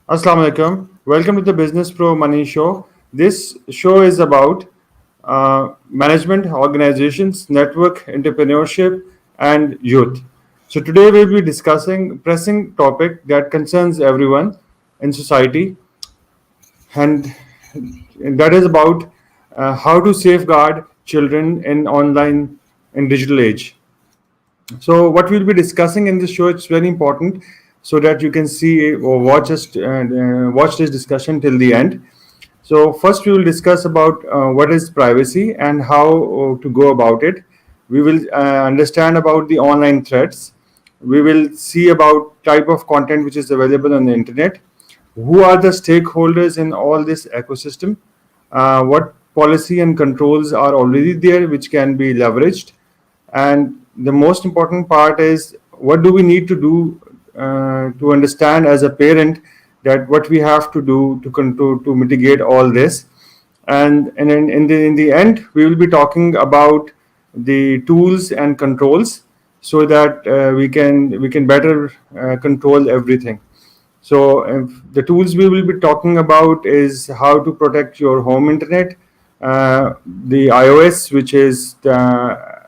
Assalamu alaikum. Welcome to the Business Pro Money Show. This show is about management, organizations, network, entrepreneurship, and youth. So today we'll be discussing pressing topic that concerns everyone in society, and that is about how to safeguard children in online and digital age. So what we'll be discussing in this show, it's very important so that you can see or watch this discussion till the end. So first we will discuss about what is privacy and how to go about it. We will understand about the online threats. We will see about type of content which is available on the internet. Who are the stakeholders in all this ecosystem? What policy and controls are already there which can be leveraged? And the most important part is what do we need to do to understand as a parent that what we have to do to control to mitigate all this. And in the end we will be talking about the tools and controls so that we can better control everything. So the tools we will be talking about is how to protect your home internet, the iOS, which is the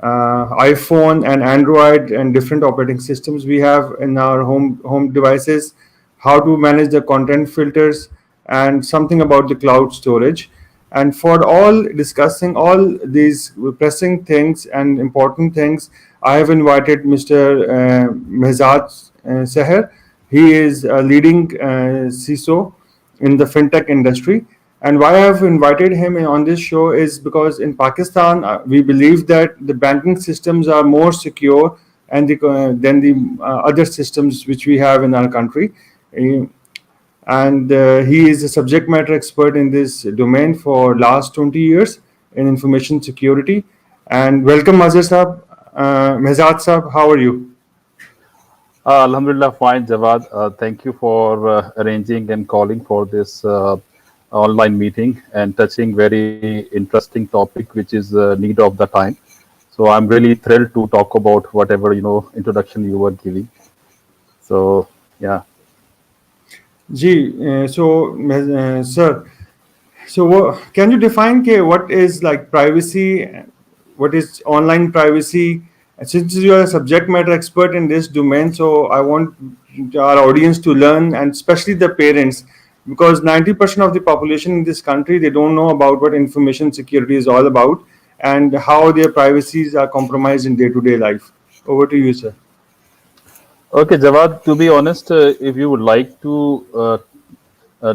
iPhone and Android and different operating systems we have in our home devices, how to manage the content filters, and something about the cloud storage. And for all discussing all these pressing things and important things, I have invited Mr. Mehzad Sahar. He is a leading CISO in the fintech industry. And why I have invited him on this show is because in Pakistan, we believe that the banking systems are more secure than the other systems which we have in our country. Uh, and he is a subject matter expert in this domain for last 20 years in information security. And welcome, Mazhar Saab. Mehzad Saab, how are you? Alhamdulillah, fine, Jawad. Thank you for arranging and calling for this online meeting and touching very interesting topic, which is need of the time. So I'm really thrilled to talk about whatever introduction you were giving. So yeah. Sir, so can you define what is like privacy, what is online privacy? Since you are a subject matter expert in this domain, so I want our audience to learn, and especially the parents, because 90% of the population in this country, they don't know about what information security is all about and how their privacies are compromised in day-to-day life. Over to you, sir. Okay, Jawad. To be honest, if you would like to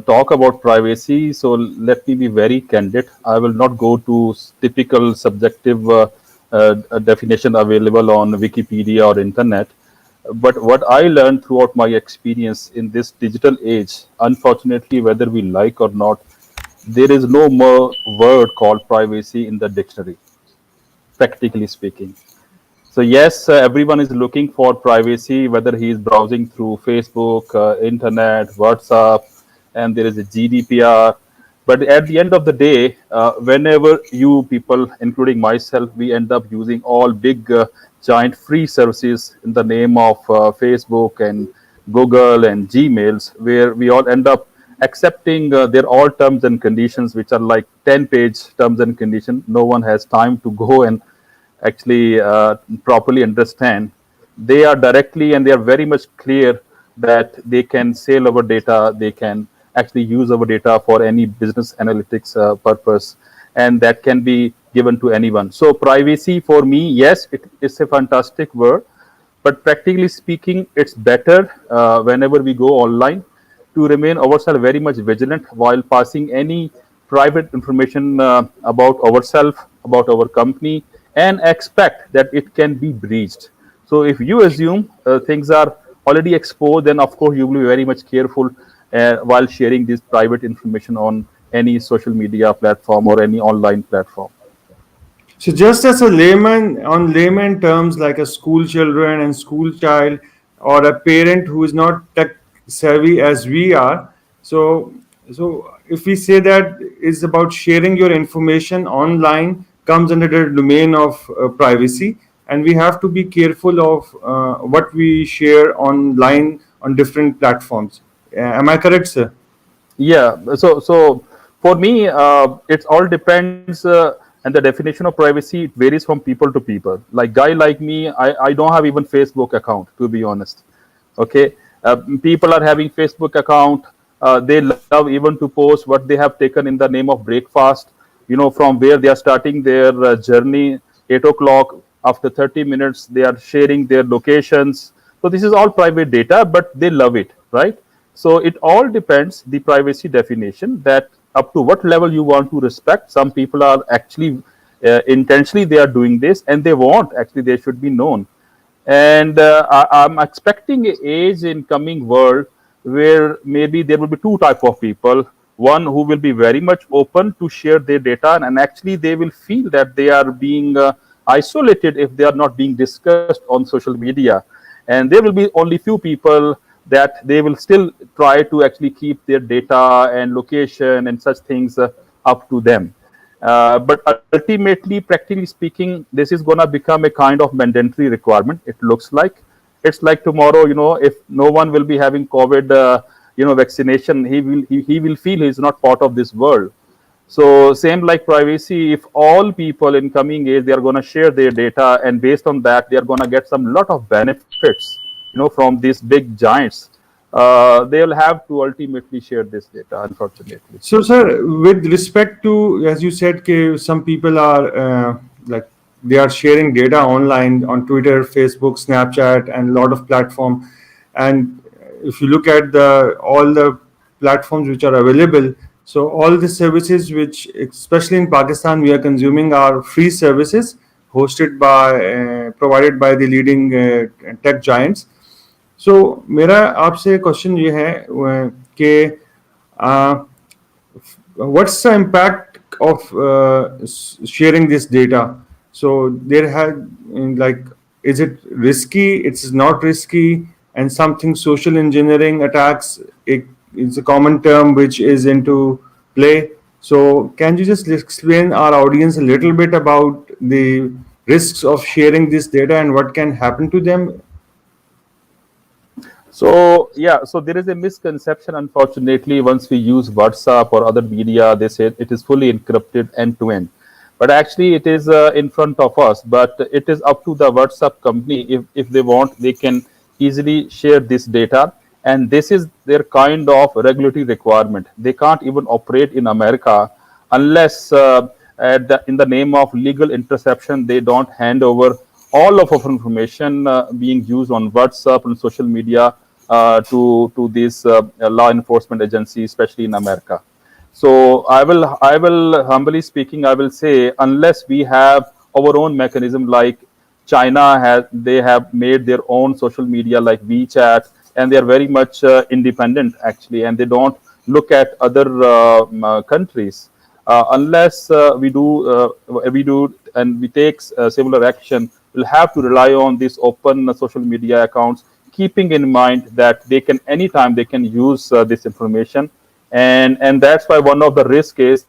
talk about privacy, so let me be very candid. I will not go to typical subjective definition available on Wikipedia or internet. But what I learned throughout my experience in this digital age, unfortunately, whether we like or not, there is no more word called privacy in the dictionary, practically speaking. So yes, everyone is looking for privacy, whether he is browsing through Facebook, internet, WhatsApp, and there is a GDPR. But at the end of the day, whenever you people, including myself, we end up using all big, giant free services in the name of Facebook and Google and Gmails, where we all end up accepting their all terms and conditions, which are like 10-page terms and conditions. No one has time to go and actually properly understand. They are directly and they are very much clear that they can sell our data, they can actually use our data for any business analytics purpose, and that can be given to anyone. So privacy for me, yes, it is a fantastic word, but practically speaking, it's better whenever we go online to remain ourselves very much vigilant while passing any private information about ourselves, about our company, and expect that it can be breached. So if you assume things are already exposed, then of course you will be very much careful while sharing this private information on any social media platform or any online platform. So just as a layman, on layman terms, like a school children and school child, or a parent who is not tech savvy as we are, so if we say that is about sharing your information online comes under the domain of privacy, and we have to be careful of what we share online on different platforms. Am I correct, sir? Yeah. So for me, it all depends, and the definition of privacy it varies from people to people. Like guy like me, I don't have even Facebook account, to be honest. Okay, people are having Facebook account. They love even to post what they have taken in the name of breakfast. From where they are starting their journey. 8 o'clock. After 30 minutes, they are sharing their locations. So this is all private data, but they love it, right? So it all depends the privacy definition, that up to what level you want to respect. Some people are actually intentionally they are doing this, and they want actually they should be known. And I'm expecting a age in coming world where maybe there will be two type of people. One who will be very much open to share their data, and actually they will feel that they are being isolated if they are not being discussed on social media. And there will be only few people that they will still try to actually keep their data and location and such things up to them. But ultimately, practically speaking, this is going to become a kind of mandatory requirement. It looks like it's like tomorrow. If no one will be having COVID, vaccination, he will feel he's not part of this world. So same like privacy, if all people in coming age they are going to share their data, and based on that they are going to get some lot of benefits, from these big giants. They'll have to ultimately share this data, unfortunately. So, sir, with respect to, as you said, some people are like they are sharing data online on Twitter, Facebook, Snapchat, and a lot of platform. And if you look at the all the platforms which are available, so all the services which, especially in Pakistan, we are consuming are free services hosted by provided by the leading tech giants. So मेरा आपसे question ये है कि what's the impact of sharing this data? So there had like, is it risky? It's not risky, and something social engineering attacks. It's a common term which is into play. So can you just explain our audience a little bit about the risks of sharing this data and what can happen to them? So yeah, so there is a misconception. Unfortunately, once we use WhatsApp or other media, they say it is fully encrypted end to end. But actually, it is in front of us. But it is up to the WhatsApp company. If they want, they can easily share this data. And this is their kind of regulatory requirement. They can't even operate in America unless, in the name of legal interception, they don't hand over all of our information being used on WhatsApp and social media to these law enforcement agencies, especially in America. So I will humbly speaking, I will say, unless we have our own mechanism, like China has, they have made their own social media like WeChat, and they are very much independent actually, and they don't look at other countries. Unless we do and we take similar action, we'll have to rely on these open social media accounts, keeping in mind that they can anytime they can use this information. And that's why one of the risk is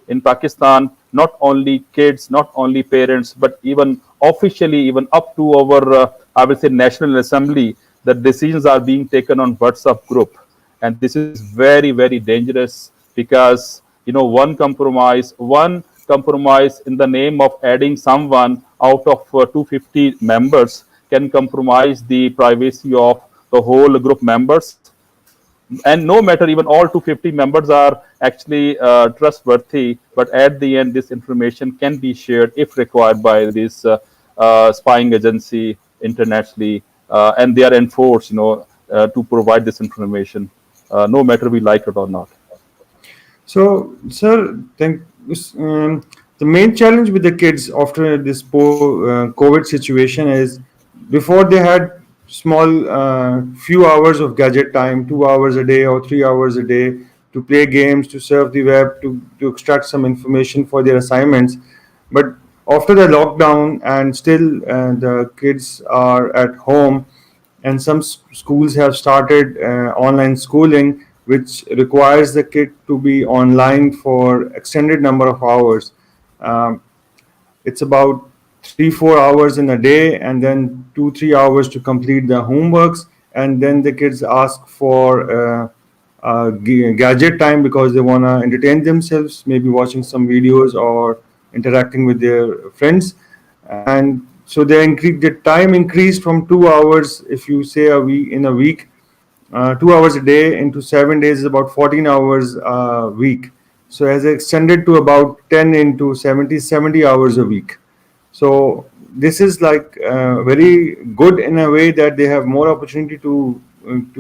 in Pakistan, not only kids, not only parents, but even officially, even up to our I will say National Assembly, the decisions are being taken on WhatsApp group. And this is very, very dangerous, because one compromise in the name of adding someone out of 250 members can compromise the privacy of the whole group members. And no matter, even all 250 members are actually trustworthy, but at the end this information can be shared if required by this spying agency internationally, and they are enforced to provide this information, no matter we like it or not. So, sir, the main challenge with the kids after this COVID situation is before they had small few hours of gadget time, 2 hours a day or 3 hours a day to play games, to surf the web, to extract some information for their assignments. But after the lockdown, and still the kids are at home, and some schools have started online schooling, which requires the kid to be online for extended number of hours. um, it's about 3-4 hours in a day, and then 2-3 hours to complete the homeworks, and then the kids ask for gadget time because they want to entertain themselves, maybe watching some videos or interacting with their friends. And so the time increased from 2 hours, if you say a week in a week, 2 hours a day into 7 days is about 14 hours a week. So has extended to about 10 into 70 hours a week. So this is like very good in a way that they have more opportunity to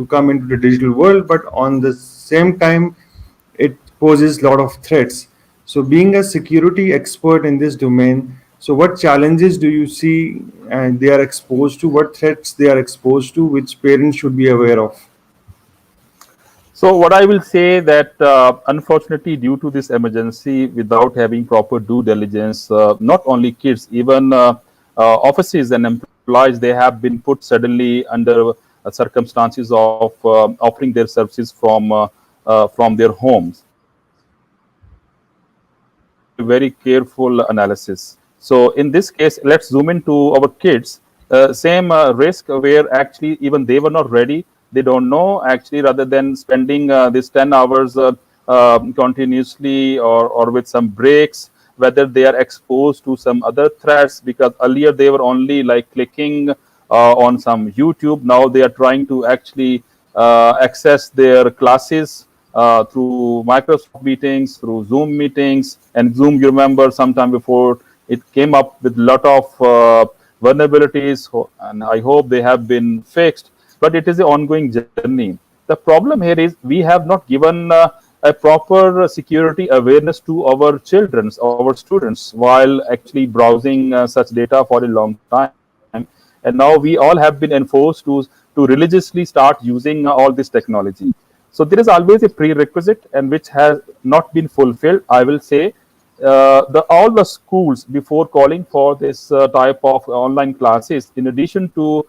come into the digital world, but on the same time, it poses a lot of threats. So being a security expert in this domain, so what challenges do you see and they are exposed to? What threats they are exposed to, which parents should be aware of? So what I will say that unfortunately, due to this emergency, without having proper due diligence, not only kids, even offices and employees, they have been put suddenly under circumstances of offering their services from their homes. So there has to be a very careful analysis. So in this case, let's zoom into our kids. Same risk where actually even they were not ready. They don't know actually, rather than spending these 10 hours continuously or with some breaks, whether they are exposed to some other threats, because earlier they were only like clicking on some YouTube. Now they are trying to actually access their classes through Microsoft meetings, through Zoom meetings. And Zoom, you remember, sometime before it came up with a lot of vulnerabilities, and I hope they have been fixed. But it is an ongoing journey. The problem here is we have not given a proper security awareness to our children, our students, while actually browsing such data for a long time. And now we all have been enforced to religiously start using all this technology. So there is always a prerequisite, and which has not been fulfilled, I will say. All the schools, before calling for this type of online classes, in addition to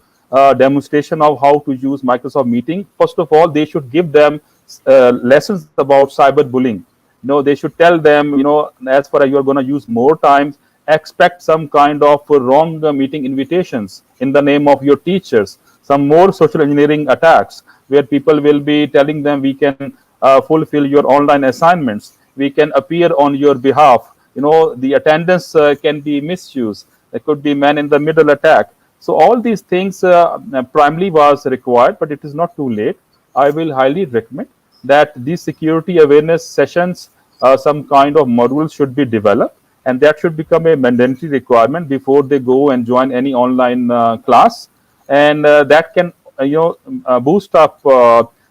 demonstration of how to use Microsoft Meeting, first of all, they should give them lessons about cyberbullying. They should tell them, as far as you are going to use more times, expect some kind of wrong meeting invitations in the name of your teachers, some more social engineering attacks where people will be telling them, we can fulfill your online assignments, we can appear on your behalf. The attendance can be misused. There could be man in the middle attack. So all these things primarily was required, but it is not too late. I will highly recommend that these security awareness sessions, some kind of modules should be developed, and that should become a mandatory requirement before they go and join any online class, and that can boost up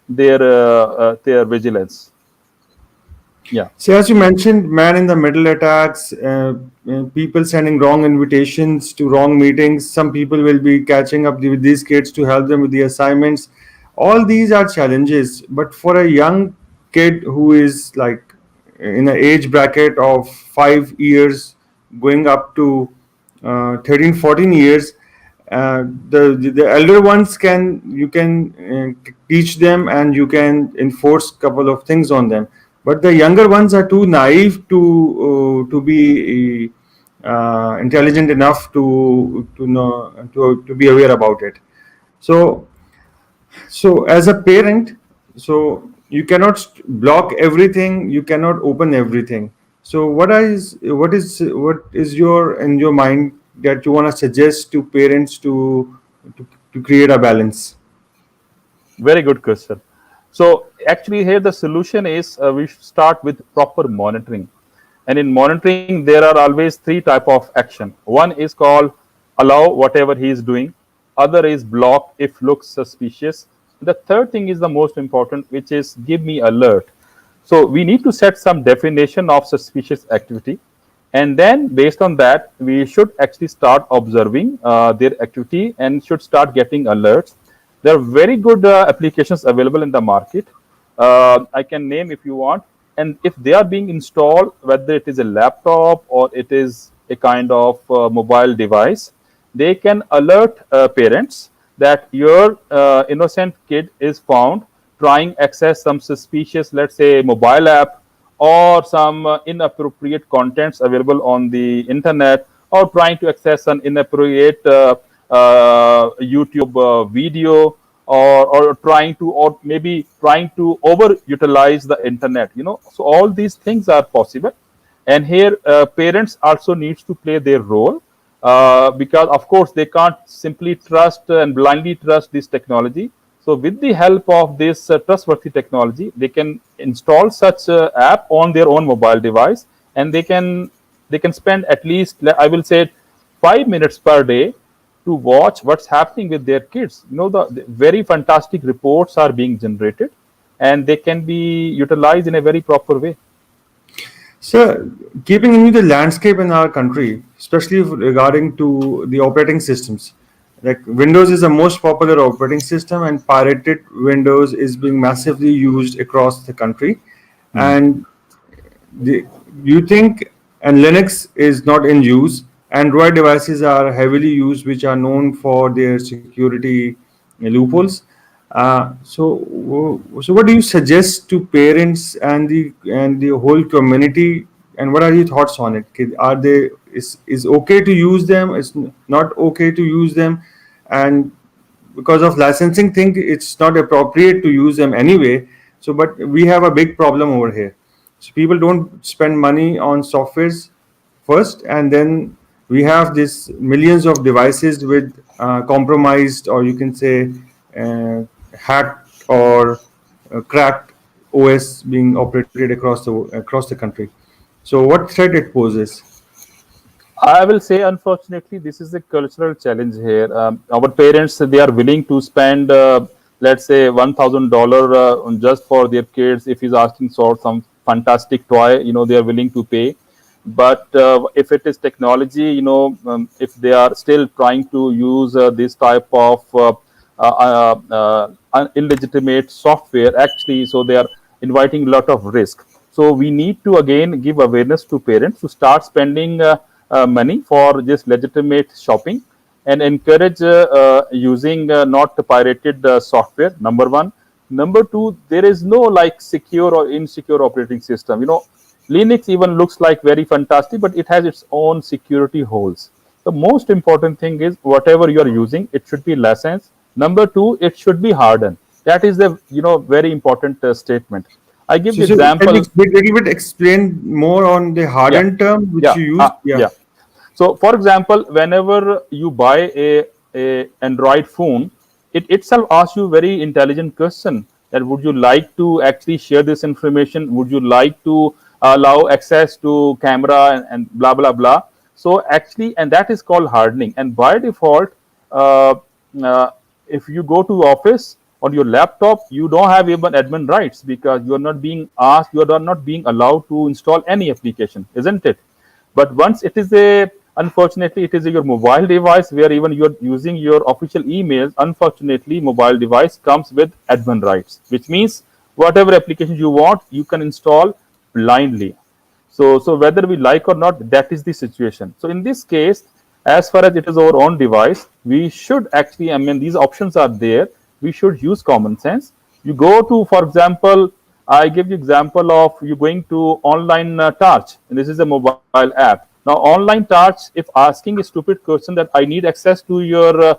their vigilance. Yeah. So, as you mentioned, man in the middle attacks, people sending wrong invitations to wrong meetings. Some people will be catching up with these kids to help them with the assignments. All these are challenges. But for a young kid who is like in an age bracket of 5 years going up to 13, 14 years, the elder ones can you can teach them and you can enforce couple of things on them, but the younger ones are too naive to be intelligent enough to know to be aware about it. So as a parent, so you cannot block everything, you cannot open everything. So what is your in your mind that you want to suggest to parents to create a balance? Very good question. So actually, here the solution is we should start with proper monitoring. And in monitoring, there are always three type of action. One is called allow whatever he is doing. Other is block if looks suspicious. The third thing is the most important, which is give me alert. So we need to set some definition of suspicious activity, and then based on that, we should actually start observing their activity and should start getting alerts. There are very good applications available in the market. I can name if you want. And if they are being installed, whether it is a laptop or it is a kind of mobile device, they can alert parents that your innocent kid is found trying access some suspicious, let's say, mobile app, or some inappropriate contents available on the internet, or trying to access an inappropriate YouTube video, or trying to, or maybe trying to overutilize the internet. So all these things are possible, and here parents also needs to play their role, because of course they can't simply trust and blindly trust this technology. So with the help of this trustworthy technology, they can install such app on their own mobile device, and they can spend at least, I will say, 5 minutes per day to watch what's happening with their kids. The very fantastic reports are being generated, and they can be utilized in a very proper way. So, keeping in view the landscape in our country, especially regarding to the operating systems, like Windows is the most popular operating system, and pirated Windows is being massively used across the country. Hmm. And the, you think, and Linux is not in use. Android devices are heavily used, which are known for their security loopholes. So what do you suggest to parents and the whole community? And what are your thoughts on it? Are they is okay to use them? Is not okay to use them? And because of licensing thing, it's not appropriate to use them anyway. So, but we have a big problem over here. So people don't spend money on softwares first, and then we have this millions of devices with compromised, or you can say hacked or cracked OS being operated across the country. So what threat it poses? I will say, unfortunately, this is a cultural challenge here. Our parents, they are willing to spend, let's say, $1,000 just for their kids. If he's asking for some fantastic toy, they are willing to pay. But if it is technology, if they are still trying to use this type of illegitimate software, actually, so they are inviting a lot of risk. So we need to again give awareness to parents to start spending money for just legitimate shopping, and encourage using not pirated software. Number one. Number two, there is no like secure or insecure operating system. Linux even looks like very fantastic, but it has its own security holes. The most important thing is whatever you are using, it should be licensed. Number two, it should be hardened. That is the very important statement. I give So, the so can you example. a little bit explain more on the Yeah, hardened term which yeah, you use? Yeah. yeah. So, for example, whenever you buy a Android phone, it itself asks you very intelligent question, that would you like to actually share this information? Would you like to allow access to camera, and blah blah blah. So actually, and that is called hardening. And by default, uh, uh, if you go to office on your laptop, you don't have even admin rights, because you are not being asked, you are not being allowed to install any application, isn't it? But once it is a, unfortunately, it is your mobile device where even you're using your official emails. Unfortunately, mobile device comes with admin rights, which means whatever application you want, you can install blindly. So whether we like or not, that is the situation. So in this case, as far as it is our own device, we should actually, I mean, these options are there. We should use common sense. You go to, for example, I give you example of you going to online Touch, and this is a mobile app. Now, online Touch, if asking a stupid question that I need access to your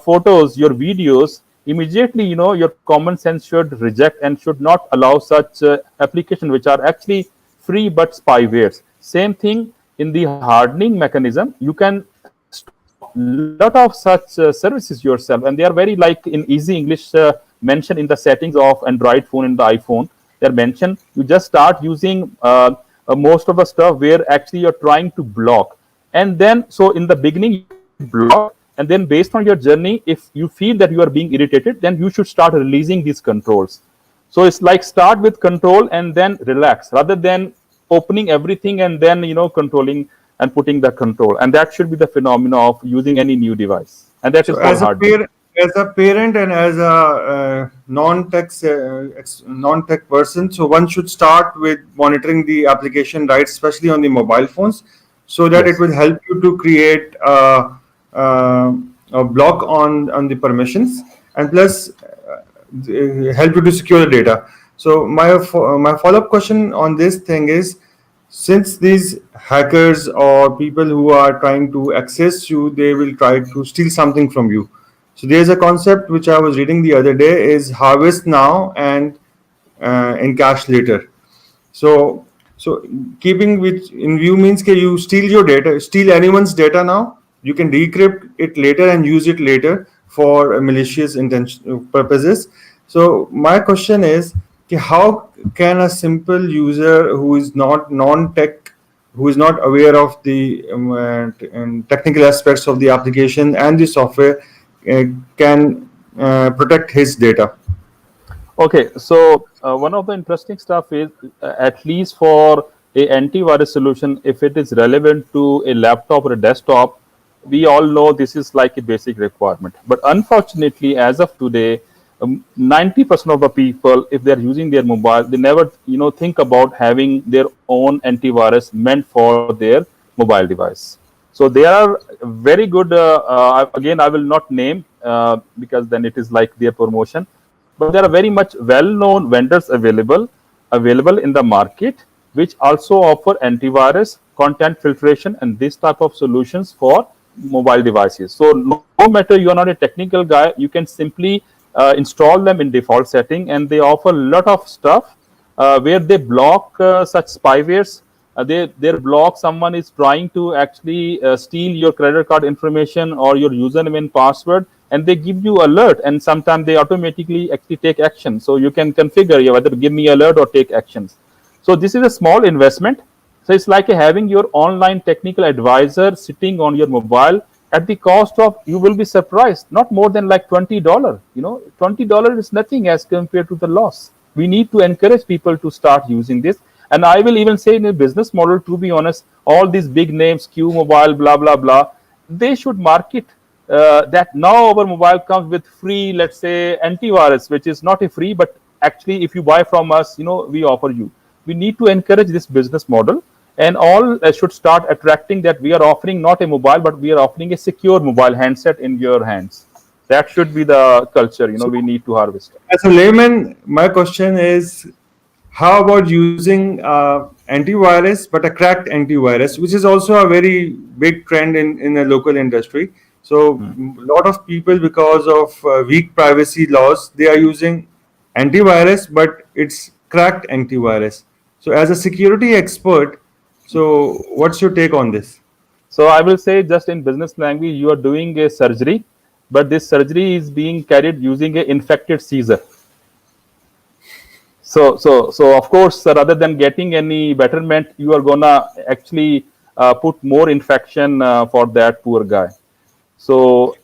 photos, your videos, immediately, your common sense should reject and should not allow such application which are actually free but spywares. Same thing in the hardening mechanism. You can stop lot of such services yourself, and they are very like in easy English mentioned in the settings of Android phone and the iPhone. They're mentioned. You just start using most of the stuff where actually you're trying to block, and then so in the beginning you block, and then based on your journey, if you feel that you are being irritated, then you should start releasing these controls. So it's like start with control and then relax, rather than opening everything and then controlling and putting the control. And that should be the phenomena of using any new device, and that So is called hardening. as a parent and as a non-tech person, so one should start with monitoring the application rights, especially on the mobile phones, so that it Yes. will help you to create a block on the permissions, and plus help you to secure the data. So my follow-up question on this thing is, since these hackers or people who are trying to access you, they will try to steal something from you. So there's a concept which I was reading the other day is harvest now and in cash later. So, so keeping which in view means that you steal your data, steal anyone's data now. You can decrypt it later and use it later for malicious intention purposes. So my question is, how can a simple user who is not non-tech, who is not aware of the technical aspects of the application and the software, uh, can protect his data? Okay, so one of the interesting stuff is at least for a antivirus solution, if it is relevant to a laptop or a desktop, we all know this is like a basic requirement. But unfortunately, as of today, 90% of the people, if they're using their mobile, they never think about having their own antivirus meant for their mobile device. So there are very good. Again, I will not name because then it is like their promotion, but there are very much well-known vendors available in the market, which also offer antivirus, content filtration, and this type of solutions for mobile devices. So no matter you are not a technical guy, you can simply install them in default setting, and they offer a lot of stuff where they block such spywares. They block someone is trying to actually steal your credit card information or your username and password, and they give you alert, and sometimes they automatically actually take action. So you can configure whether give me alert or take actions. So this is a small investment. So it's like having your online technical advisor sitting on your mobile at the cost of, you will be surprised, not more than like $20. $20 is nothing as compared to the loss. We need to encourage people to start using this. And I will even say in a business model, to be honest, all these big names, Q Mobile, blah, blah, blah, they should market that now our mobile comes with free, let's say, antivirus, which is not a free, but actually if you buy from us, we offer you. We need to encourage this business model, and all should start attracting that we are offering not a mobile, but we are offering a secure mobile handset in your hands. That should be the culture, So we need to harvest. as a layman, my question is, how about using antivirus, but a cracked antivirus, which is also a very big trend in the local industry. So a lot of people, because of weak privacy laws, they are using antivirus, but it's cracked antivirus. So as a security expert, so what's your take on this? So I will say, just in business language, you are doing a surgery, but this surgery is being carried using a infected Caesar. So of course, rather than getting any betterment, you are gonna actually put more infection for that poor guy. So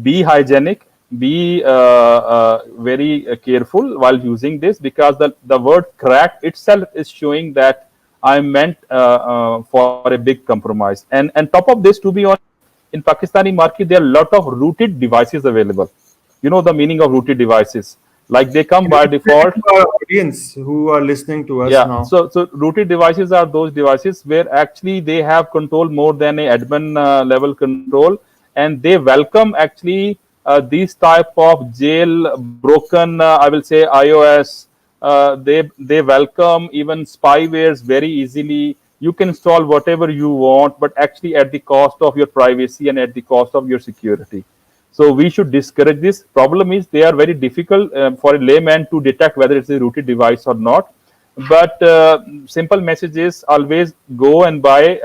be hygienic, be very careful while using this, because the word crack itself is showing that I meant for a big compromise. And top of this, to be honest, in Pakistani market, there are a lot of rooted devices available. You know the meaning of rooted devices, like they come Can you by explain default. to our audience who are listening to us Yeah, now? so rooted devices are those devices where actually they have control more than a admin level control, and they welcome actually these type of jail broken, I will say, iOS. They welcome even spywares very easily. You can install whatever you want, but actually at the cost of your privacy and at the cost of your security. So we should discourage this. Problem is they are very difficult for a layman to detect whether it's a rooted device or not. But simple message is, always go and buy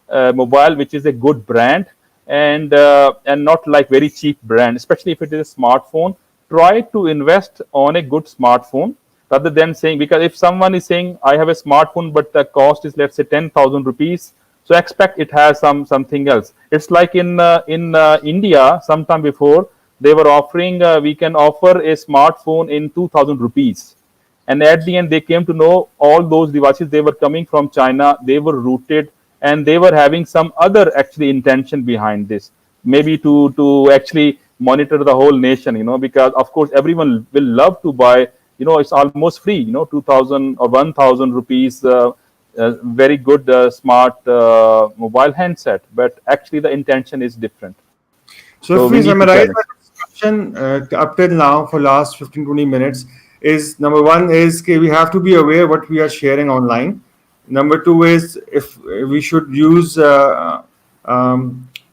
a mobile which is a good brand, and not like very cheap brand. Especially if it is a smartphone, try to invest on a good smartphone rather than saying, because if someone is saying I have a smartphone but the cost is, let's say, 10,000 rupees, so expect it has something else. It's like in India, sometime before, they were offering, we can offer a smartphone in 2,000 rupees, and at the end they came to know all those devices, they were coming from China, they were rooted, and they were having some other actually intention behind this, maybe to actually monitor the whole nation, because of course everyone will love to buy, it's almost free, 2,000 or 1,000 rupees, very good smart mobile handset, but actually the intention is different. So So if we we need to summarize challenge. our discussion up till now for last 15-20 minutes, is number one is we have to be aware what we are sharing online. Number two is if we should use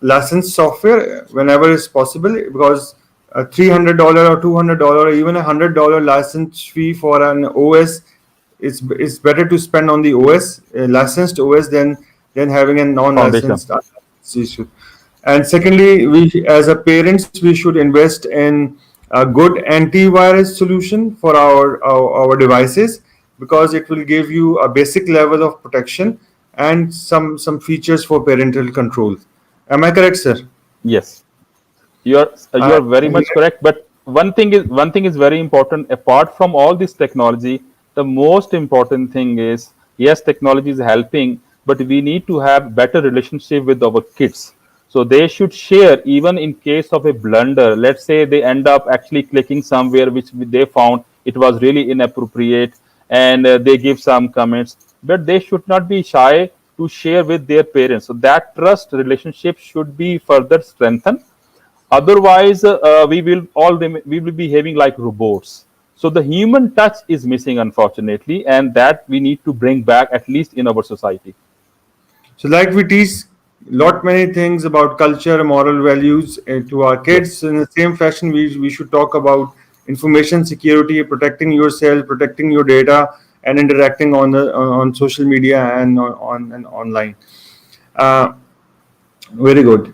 licensed software whenever is possible, because a $300 or $200 or even $100 license fee for an OS, it's better to spend on the OS, licensed OS, than having a Foundation. non-licensed issue. And secondly, we as a parents we should invest in a good antivirus solution for our devices, because it will give you a basic level of protection and some features for parental control. Am I correct, sir? Yes. You are very Uh, much correct, but one thing is very important. Apart from all this technology, the most important thing is, yes, technology is helping, but we need to have better relationship with our kids. So they should share, even in case of a blunder. Let's say they end up actually clicking somewhere which they found it was really inappropriate, and they give some comments, but they should not be shy to share with their parents. So that trust relationship should be further strengthened. Otherwise, we will be behaving like robots. So the human touch is missing, unfortunately, and that we need to bring back, at least in our society. So, like we teach lot many things about culture, moral values to our Yes. kids. In the same fashion, we should talk about information security, protecting yourself, protecting your data, and interacting on social media and and online. Uh, Very good.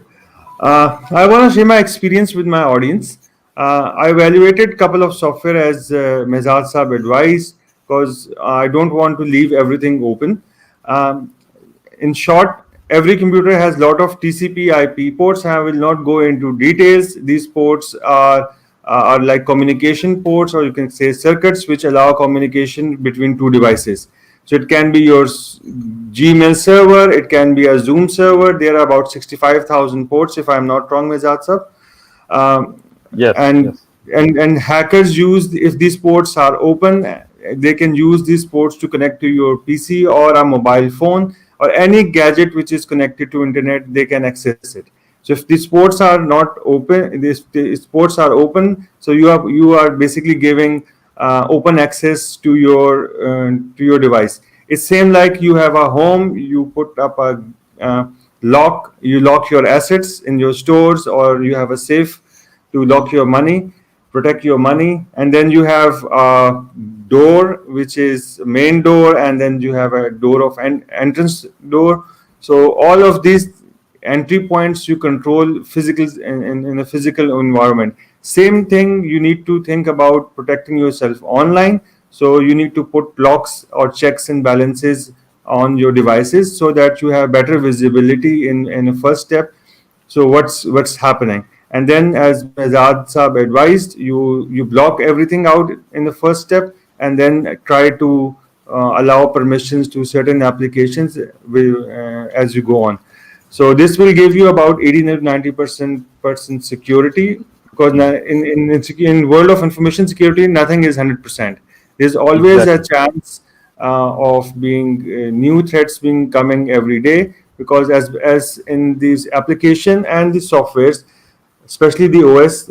I want to share my experience with my audience. I evaluated a couple of software as Mehzad Saab advised, because I don't want to leave everything open. Um, in short, every computer has lot of TCP IP ports. I will not go into details. These ports are like communication ports, or you can say circuits, which allow communication between two devices. So it can be your Gmail server, it can be a Zoom server. There are about 65,000 ports, if I'm not wrong, Mehzad sir. Um, Yes. and Yes. and hackers use, if these ports are open, they can use these ports to connect to your PC or a mobile phone or any gadget which is connected to internet. They can access it. So if these ports are not open, these ports are open, so you are basically giving open access to your device. It's same like you have a home, you put up a lock, you lock your assets in your stores, or you have a safe to lock your money, protect your money. And then you have a door, which is main door, and then you have a door of entrance door. So all of these entry points you control physical in a physical environment. Same thing, you need to think about protecting yourself online. So you need to put locks or checks and balances on your devices, so that you have better visibility in a first step. So what's happening, and then, as Mehzad Saab advised, you block everything out in the first step, and then try to allow permissions to certain applications as you go on. So this will give you about 80 to 90% security, because in world of information security, nothing is 100%. There's always a Exactly. chance of being new threats being coming every day, because as in these application and the softwares, especially the OS,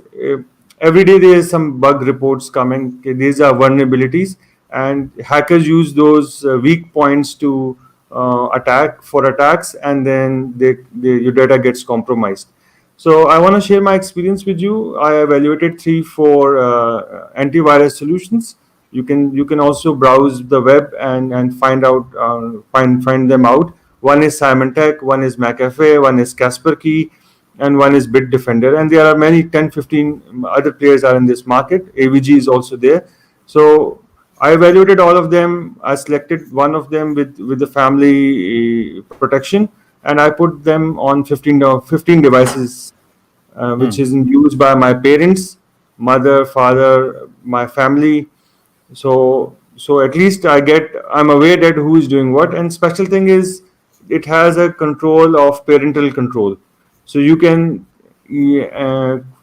every day there is some bug reports coming. Okay, these are vulnerabilities, and hackers use those weak points to attack for attacks, and then your data gets compromised. So I want to share my experience with you. I evaluated 3 4 antivirus solutions. You can also browse the web and find them out. One is Symantec, one is McAfee, one is Kaspersky, and one is Bitdefender. And there are many 10 15 other players are in this market. AVG is also there. So I evaluated all of them. I selected one of them with the family protection, and I put them on 15 devices, which Hmm. is used by my parents, mother, father, my family. So at least I'm aware that who is doing what. And special thing is, it has a control of parental control. So you can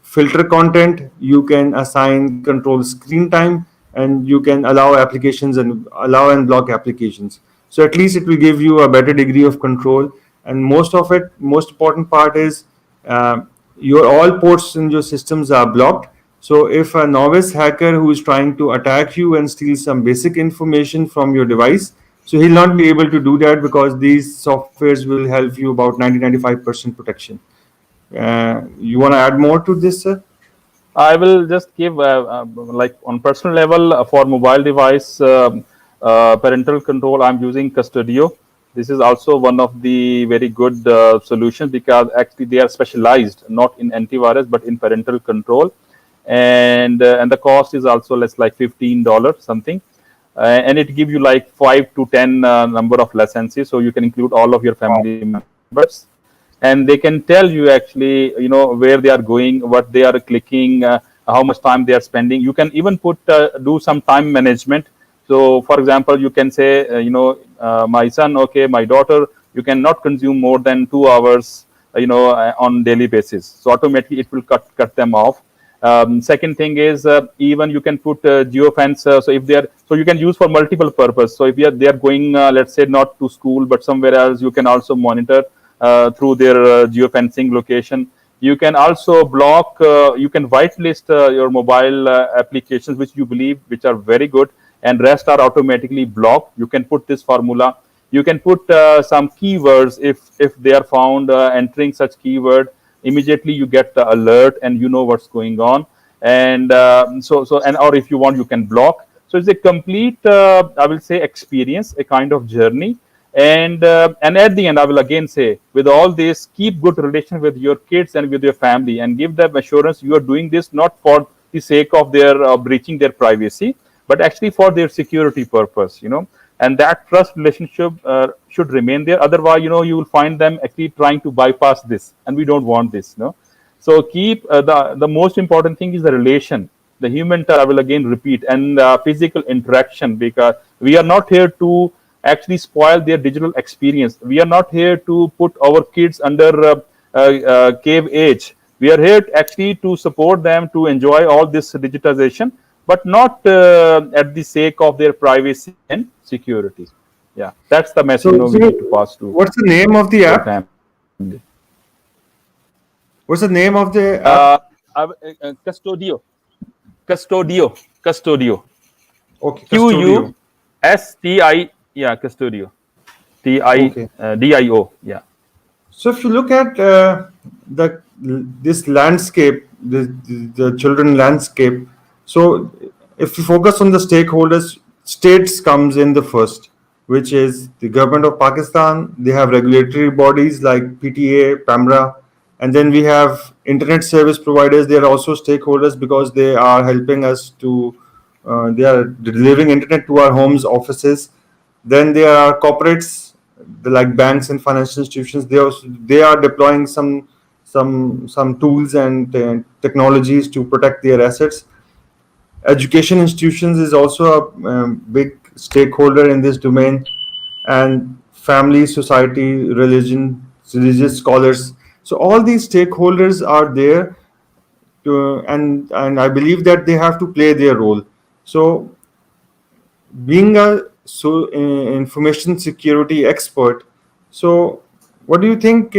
filter content, you can assign control screen time, and you can allow and block applications. So at least it will give you a better degree of control. And most important part is, uh, your all ports in your systems are blocked. So if a novice hacker who is trying to attack you and steal some basic information from your device, so he'll not be able to do that, because these softwares will help you about 90 95% protection. You want to add more to this, sir? I will just give like on personal level for mobile device parental control. I'm using Custodio. This is also one of the very good solutions because actually they are specialized not in antivirus but in parental control, and the cost is also less like $15 something, and it gives you like 5 to 10 number of licenses, so you can include all of your Wow. family members, and they can tell you actually where they are going, what they are clicking, how much time they are spending. You can even put do some time management. So for example, you can say my son, okay, my daughter, you cannot consume more than 2 hours on daily basis, so automatically it will cut them off. Second thing is even you can put geofence. So if they are, so you can use for multiple purpose. So if they are going, let's say not to school but somewhere else, you can also monitor through their geofencing location. You can also block. You can whitelist your mobile applications which you believe which are very good, and rest are automatically blocked. You can put this formula. You can put some keywords. If they are found entering such keyword, immediately you get the alert and you know what's going on. And and or if you want, you can block. So it's a complete I will say experience, a kind of journey. And at the end, I will again say, with all this, keep good relation with your kids and with your family, and give them assurance you are doing this not for the sake of their breaching their privacy, but actually for their security purpose. And that trust relationship should remain there. Otherwise, you will find them actually trying to bypass this, and we don't want this. So keep the most important thing is the relation, the human touch. I will again repeat, and physical interaction, because we are not here to actually spoil their digital experience. We are not here to put our kids under cave age. We are here actually to support them to enjoy all this digitization, but not at the sake of their privacy and security. Yeah, that's the message we So need to pass to what's the name of the our app? family. What's the name of the Uh, app? Custodio, Custodio, Okay, Q U Custodio. S T I, yeah, Custodio, T I Okay. D I O, yeah. So if you look at the this landscape, the children landscape, so if you focus on the stakeholders, states comes in the first, which is the government of Pakistan. They have regulatory bodies like PTA, PAMRA, and then we have internet service providers. They are also stakeholders because they are helping us to, they are delivering internet to our homes, offices. Then there are corporates, like banks and financial institutions. They are deploying some tools and technologies to protect their assets. Education institutions is also a big stakeholder in this domain, and family, society, religious scholars. So all these stakeholders are there and I believe that they have to play their role. So being a information security expert, so what do you think,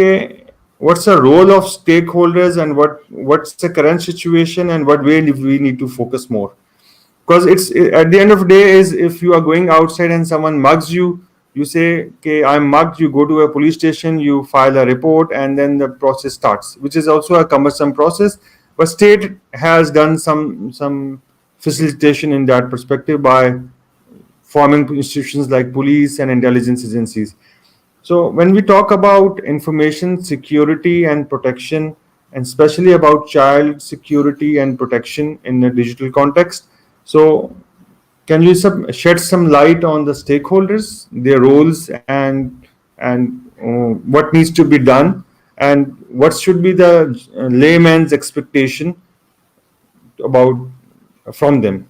what's the role of stakeholders, and what's the current situation, and what way we need to focus more? Because it's at the end of the day is, if you are going outside and someone mugs you, you say, okay, I'm mugged, you go to a police station, you file a report, and then the process starts, which is also a cumbersome process. But state has done some facilitation in that perspective by forming institutions like police and intelligence agencies. So when we talk about information security and protection, and especially about child security and protection in a digital context, so can you shed some light on the stakeholders, their roles, and what needs to be done, and what should be the layman's expectation about from them?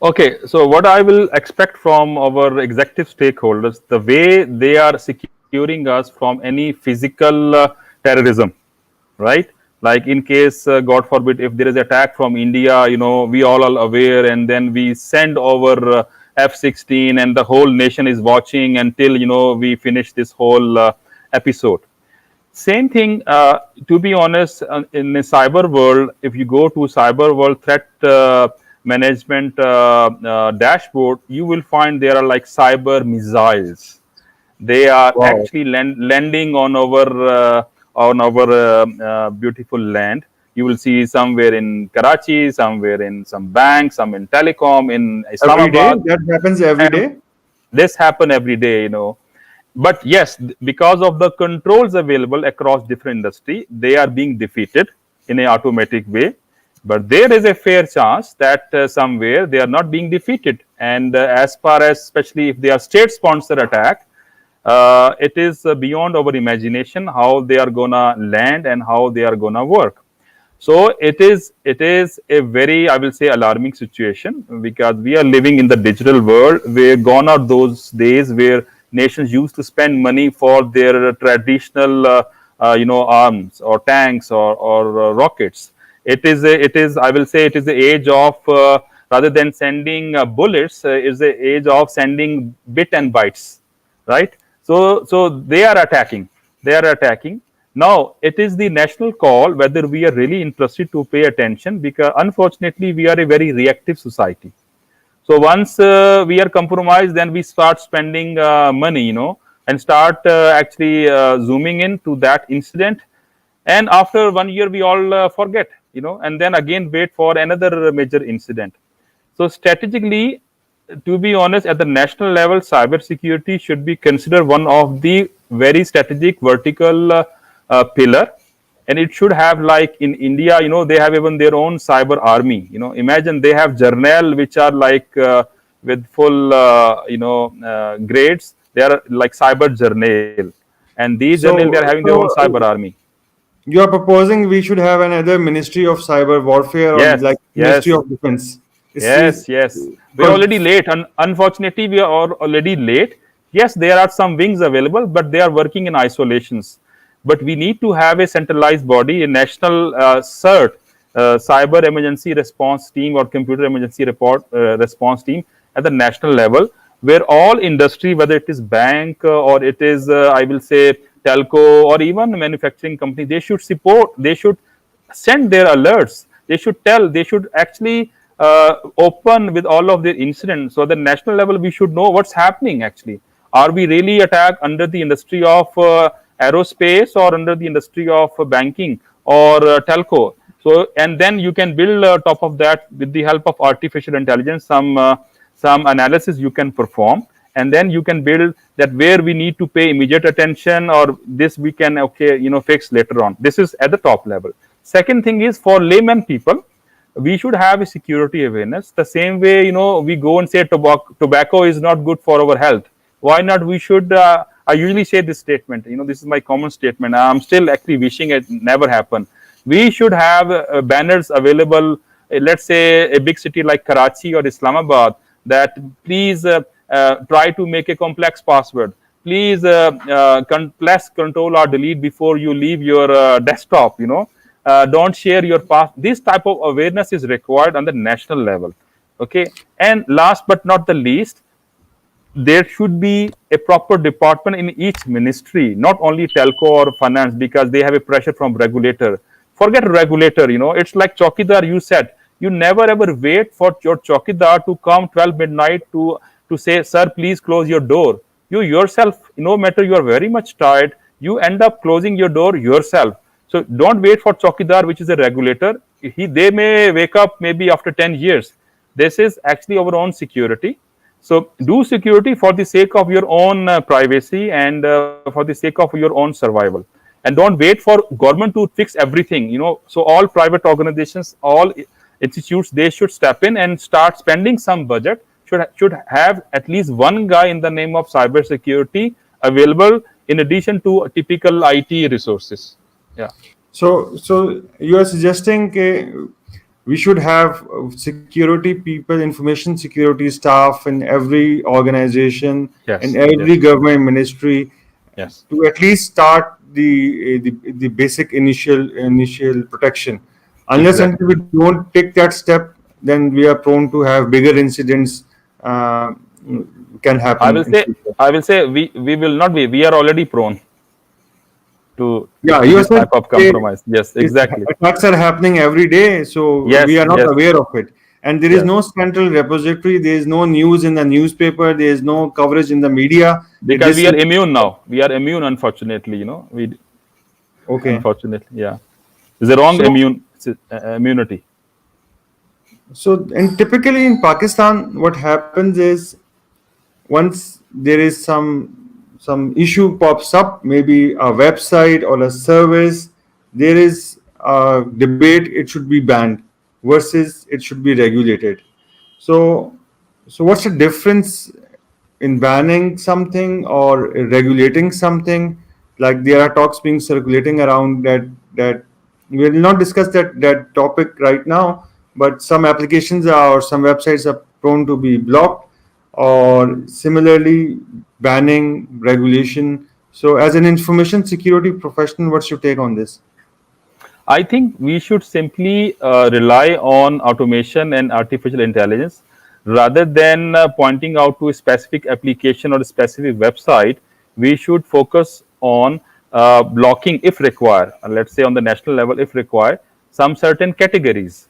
Okay, so what I will expect from our executive stakeholders, the way they are securing us from any physical terrorism, right? Like in case, God forbid, if there is attack from India, we all are aware, and then we send over F-16, and the whole nation is watching until we finish this whole episode. Same thing, to be honest, in the cyber world, if you go to cyber world threat management dashboard, you will find there are like cyber missiles. They are Wow. actually landing on our beautiful land. You will see somewhere in Karachi, somewhere in some bank, some in telecom, in Every day? Islamabad, That happens every and day? this happen every day, but yes, because of the controls available across different industry, they are being defeated in a automatic way. But there is a fair chance that somewhere they are not being defeated. And as far as, especially if they are state sponsor attack, it is beyond our imagination how they are gonna land and how they are gonna work. So it is a very, I will say, alarming situation, because we are living in the digital world where gone are those days where nations used to spend money for their traditional arms or tanks or rockets. It is I will say it is the age of rather than sending bullets, is the age of sending bit and bytes, right? So they are attacking. Now it is the national call whether we are really interested to pay attention, because unfortunately we are a very reactive society. So once we are compromised, then we start spending money, and start actually zooming into that incident. And after 1 year, we all forget, and then again wait for another major incident. So strategically, to be honest, at the national level, cybersecurity should be considered one of the very strategic vertical pillar, and it should have, like in India, they have even their own cyber army. Imagine they have journal which are like with full grades. They are like cyber journal, and these journal they are having So, their own so cyber army. you are proposing we should have another Ministry of Cyber Warfare or Yes, like Ministry yes. of Defense. Is Yes, yes. We're already because late. Unfortunately, we are already late. Yes, there are some wings available, but they are working in isolations. But we need to have a centralized body, a national CERT, cyber emergency response team or computer emergency report response team at the national level, where all industry, whether it is bank or it is, I will say, telco or even manufacturing company, they should support. They should send their alerts. They should actually open with all of their incidents. So at the national level, we should know what's happening actually. Are we really attacked under the industry of aerospace or under the industry of banking or telco? So, and then you can build top of that with the help of artificial intelligence, some analysis you can perform, and then you can build that where we need to pay immediate attention, or this we can fix later on. This is at the top level. Second thing is, for layman people, we should have a security awareness. The same way, we go and say tobacco is not good for our health. Why not? We should. I usually say this statement. This is my common statement. I'm still actually wishing it never happened. We should have banners available. Let's say a big city like Karachi or Islamabad, that please try to make a complex password. Please press control or delete before you leave your desktop. Don't share your path. This type of awareness is required on the national level. Okay. And last but not the least, there should be a proper department in each ministry, not only telco or finance, because they have a pressure from regulator. Forget regulator, it's like chokidar. You said you never ever wait for your chokidar to come 12 midnight to say, sir, please close your door. You yourself, no matter you are very much tired, you end up closing your door yourself. So don't wait for chokidar, which is a regulator. They may wake up maybe after 10 years. This is actually our own security. So do security for the sake of your own privacy and for the sake of your own survival. And don't wait for government to fix everything. So all private organizations, all institutes, they should step in and start spending some budget. Should have at least one guy in the name of cybersecurity available in addition to typical IT resources. Yeah. so you are suggesting we should have security people, information security staff in every organization, in Yes. every Yes. government ministry, Yes. to at least start the basic initial protection. Unless until Exactly. we don't take that step, then we are prone to have bigger incidents uh, can I happen will in say. future. I will say we will not be. We are already prone Yeah, to you this said type of eh, compromise. Yes, exactly. attacks are happening every day, so we Yes, are not yes, aware of it. And there is yes. no central repository, there is no news in the newspaper, there is no coverage in the media. Because This we is are immune now. We are immune, unfortunately. We okay. unfortunately, yeah. It's a wrong So, immune. immunity. So, and typically in Pakistan, what happens is once there is some issue pops up, maybe a website or a service, there is a debate it should be banned versus it should be regulated. So, so what's the difference in banning something or regulating something? Like there are talks being circulating around that we will not discuss that topic right now, but some applications are, or some websites are prone to be blocked, or similarly banning regulation. So, as an information security professional, what's your take on this? I think we should simply rely on automation and artificial intelligence rather than pointing out to a specific application or a specific website. We should focus on blocking, if required, let's say on the national level, if required, some certain categories.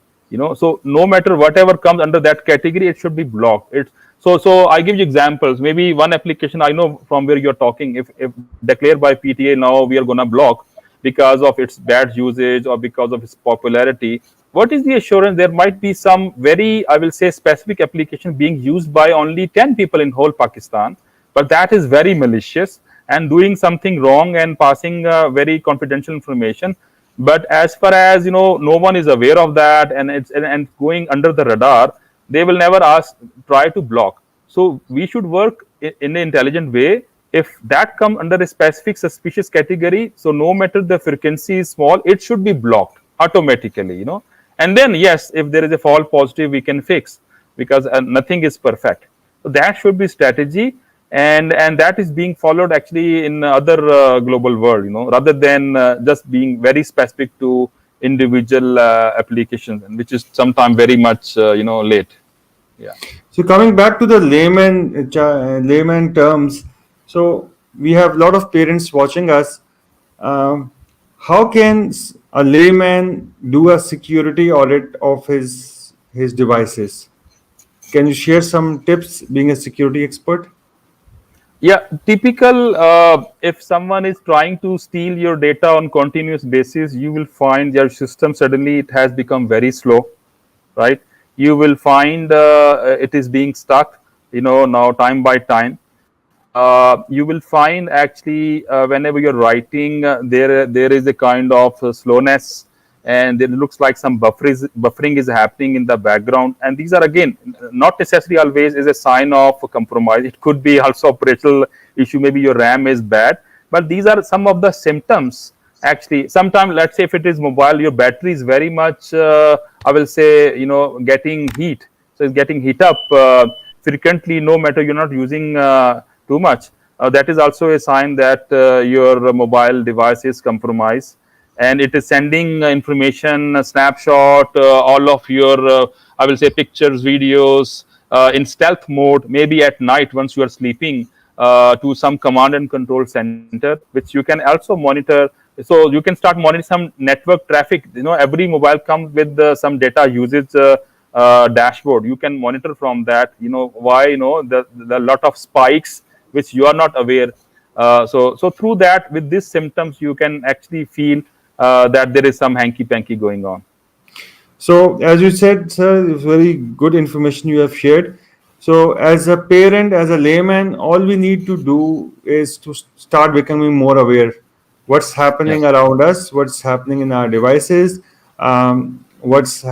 So no matter whatever comes under that category, it should be blocked. So I give you examples. Maybe one application I know from where you're talking, if declared by PTA, now we are going to block because of its bad usage or because of its popularity. What is the assurance there might be some very, I will say, specific application being used by only 10 people in whole Pakistan, but that is very malicious and doing something wrong and passing very confidential information. But as far as no one is aware of that, and it's and going under the radar, they will never ask try to block. So we should work in an intelligent way. If that come under a specific suspicious category, so no matter the frequency is small, it should be blocked automatically. And then yes, if there is a false positive, we can fix, because nothing is perfect. So that should be strategy, and that is being followed actually in other global world, rather than just being very specific to individual applications, and which is sometimes very much late. Yeah. So coming back to the layman terms, so we have a lot of parents watching us. Um, how can a layman do a security audit of his devices? Can you share some tips being a security expert? Yeah, typical. If someone is trying to steal your data on continuous basis, you will find your system suddenly it has become very slow, right? You will find it is being stuck, now time by time. You will find actually whenever you're writing, there is a kind of slowness, and it looks like some buffering is happening in the background. And these are again not necessarily always is a sign of compromise. It could be also operational issue. Maybe your RAM is bad, but these are some of the symptoms. Actually, sometimes let's say if it is mobile, your battery is very much, I will say, getting heat. So it's getting heat up frequently, no matter you're not using too much. That is also a sign that your mobile device is compromised, and it is sending information, a snapshot, all of your, I will say, pictures, videos in stealth mode, maybe at night once you are sleeping, to some command and control center, which you can also monitor. So you can start monitoring some network traffic. Every mobile comes with some data usage dashboard. You can monitor from that. Why the lot of spikes which you are not aware. So through that, with these symptoms, you can actually feel that there is some hanky panky going on. So, as you said, sir, it's very good information you have shared. So, as a parent, as a layman, all we need to do is to start becoming more aware what's Yeah. happening around us, what's happening in our devices, what's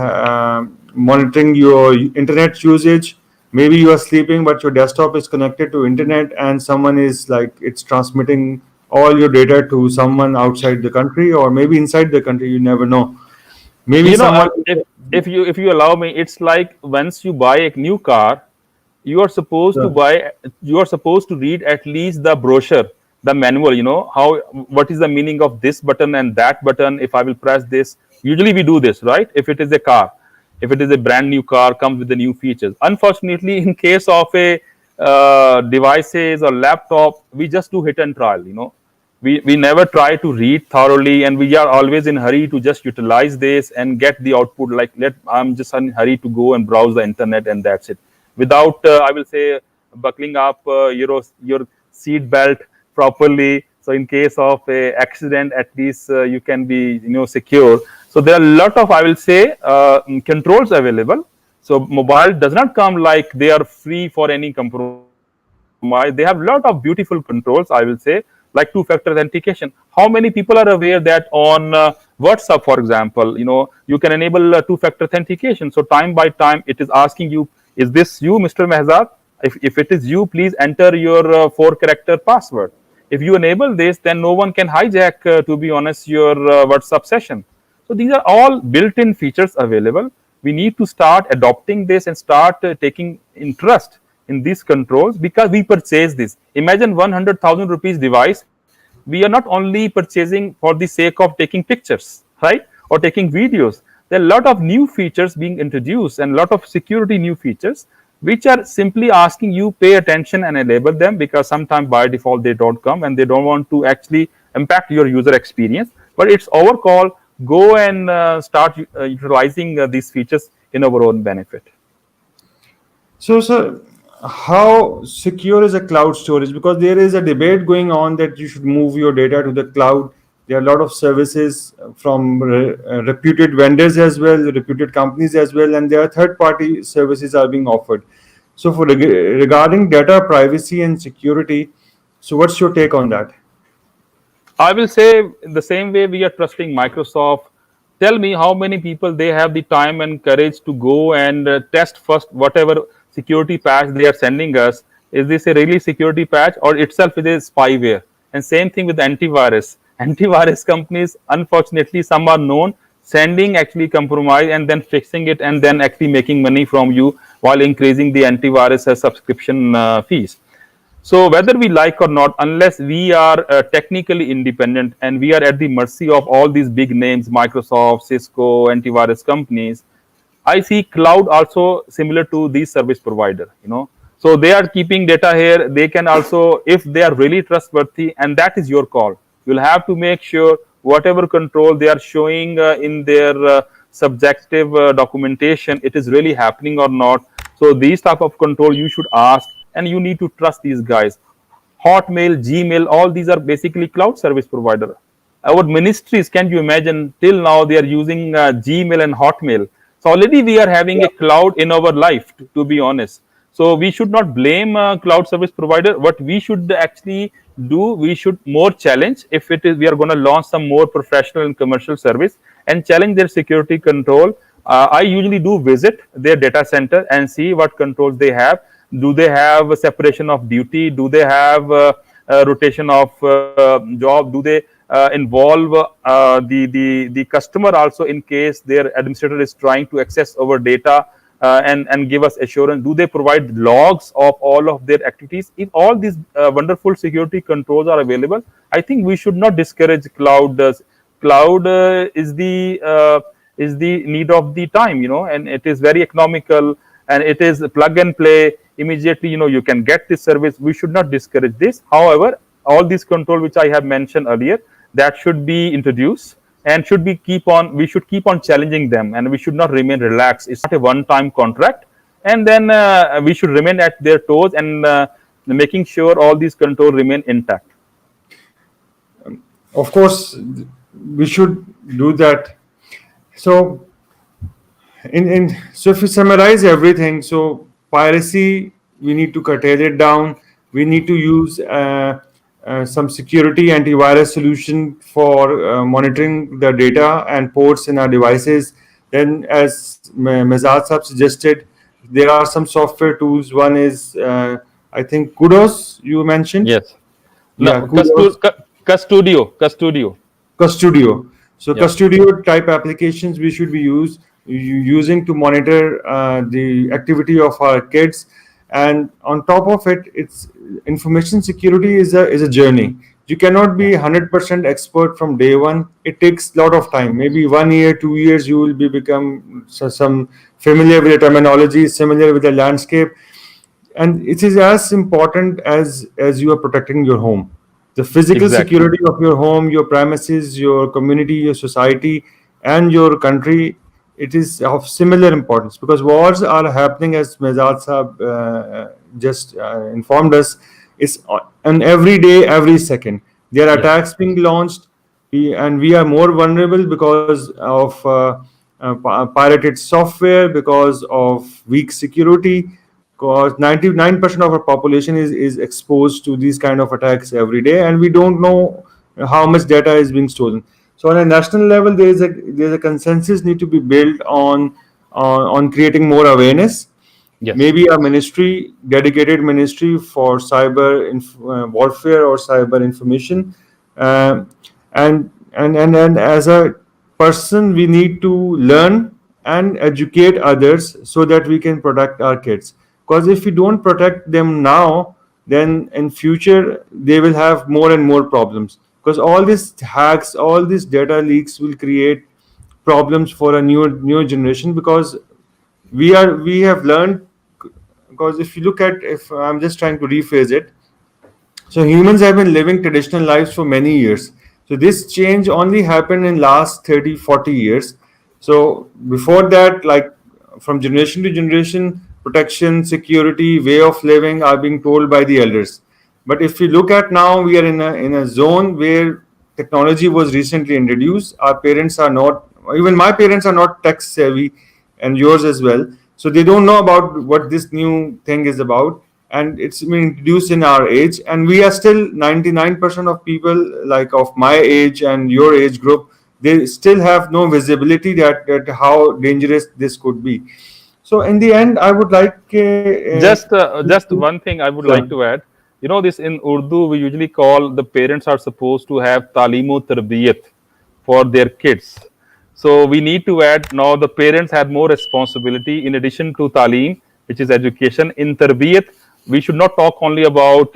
monitoring your internet usage. Maybe you are sleeping, but your desktop is connected to internet, and someone is like it's transmitting all your data to someone outside the country or maybe inside the country. You never know. Maybe someone. If you allow me, it's like once you buy a new car, you are supposed to Yeah. buy you are supposed to read at least the brochure, the manual, how what is the meaning of this button and that button. If I will press this, usually we do this, right? If it is a car, if it is a brand new car, comes with the new features. Unfortunately, in case of a devices or laptop, we just do hit and trial. We never try to read thoroughly, and we are always in hurry to just utilize this and get the output. Like, I'm just in hurry to go and browse the internet, and that's it, without I will say buckling up your seat belt properly. So in case of a accident, at least you can be secure. So there are a lot of, I will say, controls available. So mobile does not come like they are free for any compromise. They have a lot of beautiful controls, I will say, like two-factor authentication. How many people are aware that on WhatsApp, for example, you can enable two-factor authentication. So time by time, it is asking you, is this you, Mr. Mehzad? If it is you, please enter your four-character password. If you enable this, then no one can hijack, to be honest, your WhatsApp session. So these are all built-in features available. We need to start adopting this and start taking interest in these controls because we purchase this. Imagine 100,000 rupees device. We are not only purchasing for the sake of taking pictures, right, or taking videos. There are a lot of new features being introduced and a lot of security new features which are simply asking you pay attention and enable them, because sometimes by default they don't come and they don't want to actually impact your user experience. But it's our call. Go and start utilizing these features in our own benefit. So, sir, how secure is a cloud storage? Because there is a debate going on that you should move your data to the cloud. There are a lot of services from reputed vendors as well, reputed companies as well, and there are third-party services are being offered. So, for regarding data privacy and security, so what's your take on that? I will say the same way we are trusting Microsoft. Tell me how many people they have the time and courage to go and test first whatever security patch they are sending us. Is this a really security patch or itself is a spyware? And same thing with antivirus. Antivirus companies, unfortunately, some are known sending actually compromise and then fixing it and then actually making money from you while increasing the antivirus subscription fees. So whether we like or not, unless we are technically independent and we are at the mercy of all these big names, Microsoft, Cisco, antivirus companies, I see cloud also similar to these service provider. So they are keeping data here. They can also, if they are really trustworthy, and that is your call. You'll have to make sure whatever control they are showing in their subjective documentation, it is really happening or not. So these type of control you should ask, and you need to trust these guys. Hotmail, Gmail, all these are basically cloud service provider. Our ministries, can you imagine, till now they are using Gmail and Hotmail. So already we are having a cloud in our life, to be honest. So we should not blame cloud service provider. What we should actually do, we should more challenge. If it is, we are going to launch some more professional and commercial service and challenge their security control. I usually do visit their data center and see what controls they have. Do they have a separation of duty? Do they have rotation of job? Do they involve the customer also in case their administrator is trying to access our data and give us assurance? Do they provide logs of all of their activities? If all these wonderful security controls are available, I think we should not discourage cloud. Cloud is the need of the time, and it is very economical and it is plug and play. Immediately, you can get this service. We should not discourage this. However, all these control which I have mentioned earlier, that should be introduced and should be we should keep on challenging them, and we should not remain relaxed. It's not a one-time contract, and then we should remain at their toes and making sure all these controls remain intact. Of course, we should do that. So, so if we summarize everything, so piracy, we need to curtail it down. We need to use some security antivirus solution for monitoring the data and ports in our devices. Then, as Mehzad Sahab suggested, there are some software tools. One is, I think, Kudos, you mentioned. Yes. Yeah, No, Kudos. Custodio. Custodio. So Yeah. Custodio type applications we should be using to monitor the activity of our kids, and on top of it, it's information security is a journey. You cannot be Yeah. 100% expert from day one. It takes a lot of time. Maybe 1 year, 2 years, you will be become some familiar with the terminology, familiar with the landscape, and it is as important as you are protecting your home, the physical Exactly. security of your home, your premises, your community, your society, and your country. It is of similar importance because wars are happening, as Mehzad Saab just informed us. It's on every day, every second. There are Yes. attacks being launched, and we are more vulnerable because of pirated software, because of weak security. Because 99% of our population is exposed to these kind of attacks every day, and we don't know how much data is being stolen. So on a national level, there is a consensus need to be built on creating more awareness. Yes. Maybe a ministry, dedicated ministry for cyber warfare or cyber information. Um and as a person, we need to learn and educate others so that we can protect our kids. Because if we don't protect them now, then in future they will have more and more problems. Because all these hacks, all these data leaks will create problems for a newer generation. Because we have learned, because if you look at, if I'm just trying to rephrase it, so humans have been living traditional lives for many years. So this change only happened in last 30, 40 years. So before that, like from generation to generation, protection, security, way of living are being told by the elders. But if we look at now, we are in a zone where technology was recently introduced. Our parents are not, even my parents are not tech savvy, and yours as well. So they don't know about what this new thing is about, and it's been introduced in our age, and we are still 99% of people like of my age and your age group. They still have no visibility that how dangerous this could be. So in the end, I would like Just one thing I would yeah. like to add. You know, this in Urdu we usually call the parents are supposed to have talimu tarbiyat for their kids. So we need to add now the parents have more responsibility in addition to talim, which is education. In tarbiyat, we should not talk only about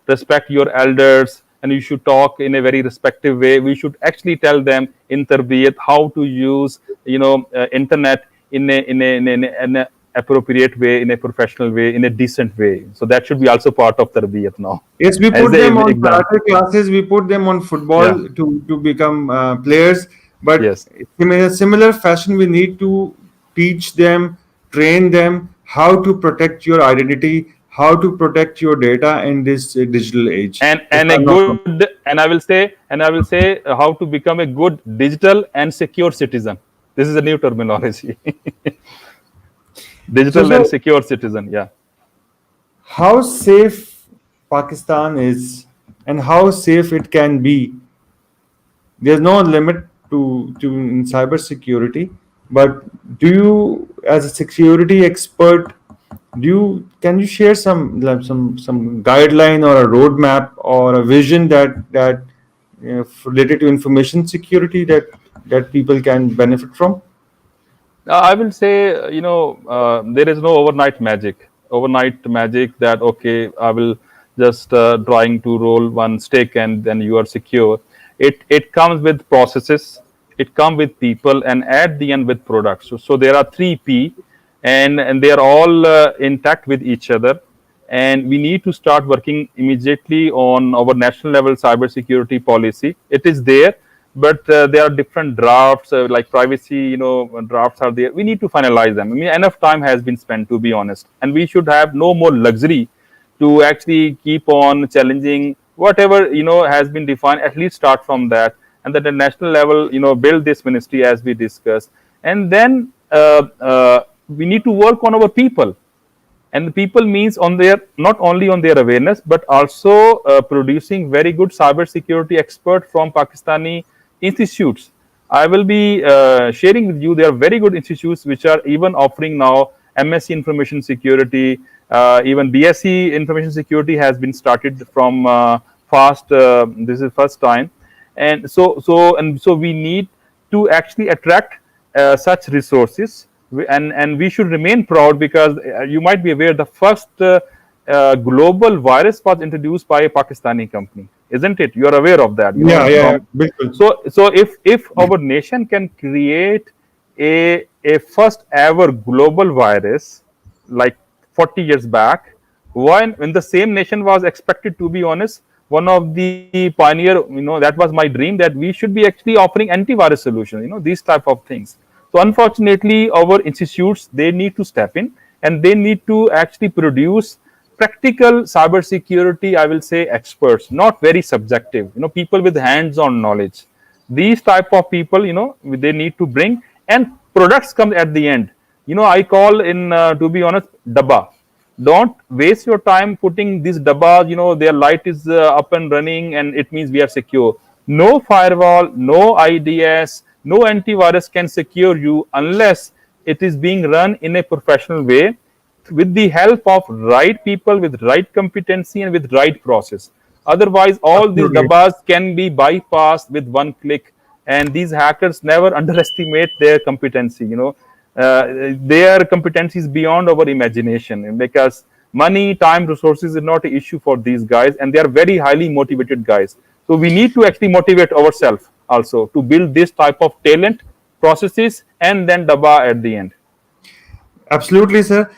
respect your elders and you should talk in a very respective way. We should actually tell them in tarbiyat how to use internet in a appropriate way, in a professional way, in a decent way. So that should be also part of tarbiyat now. Yes, we As put the them on exam. karate classes, we put them on football Yeah. to become players. But Yes. in a similar fashion, we need to teach them, train them how to protect your identity, how to protect your data in this digital age. If And a I'm not wrong. good and I will say how to become a good digital and secure citizen. This is a new terminology. So, Digital and so secure citizen. Yeah. how safe Pakistan is and how safe it can be. There's no limit to in cybersecurity, but do you, as a security expert, do you can you share some like some guideline or a roadmap or a vision that related to information security that people can benefit from? I will say, there is no overnight magic. Overnight magic that, okay, I will just trying to roll one stick and then you are secure. It comes with processes, it comes with people, and at the end with products. So there are three P, and they are all intact with each other. And we need to start working immediately on our national level cybersecurity policy. It is there, but there are different drafts, like privacy, drafts are there. We need to finalize them. I mean, enough time has been spent, to be honest, and we should have no more luxury to actually keep on challenging whatever has been defined. At least start from that, and at the national level, build this ministry as we discussed, and then we need to work on our people. And the people means on their, not only on their awareness, but also producing very good cyber security expert from Pakistani institutes. I will be sharing with you, there are very good institutes which are even offering now MSc information security. Even BSc information security has been started from fast, this is first time. And so we need to actually attract such resources. And we should remain proud, because you might be aware the first global virus was introduced by a Pakistani company, isn't it? You are aware of that, Yeah, yeah, yeah, from. bilkul. So if our nation can create a first ever global virus like 40 years back, when the same nation was expected, to be honest, one of the pioneer, that was my dream, that we should be actually offering antivirus solutions, these type of things. So unfortunately, our institutes, they need to step in, and they need to actually produce practical cybersecurity, I will say experts, not very subjective, people with hands-on knowledge. These type of people, they need to bring, and products come at the end. I call in, to be honest, dabba. Don't waste your time putting these dabbas, their light is up and running and it means we are secure. No firewall, no IDS, no antivirus can secure you unless it is being run in a professional way with the help of right people with right competency and with right process. Otherwise, all these Absolutely. dabbas can be bypassed with one click, and these hackers never underestimate their competency. Their competency is beyond our imagination, because money, time, resources is not an issue for these guys, and they are very highly motivated guys. So we need to actually motivate ourselves also to build this type of talent, processes, and then dabba at the end. Absolutely, sir.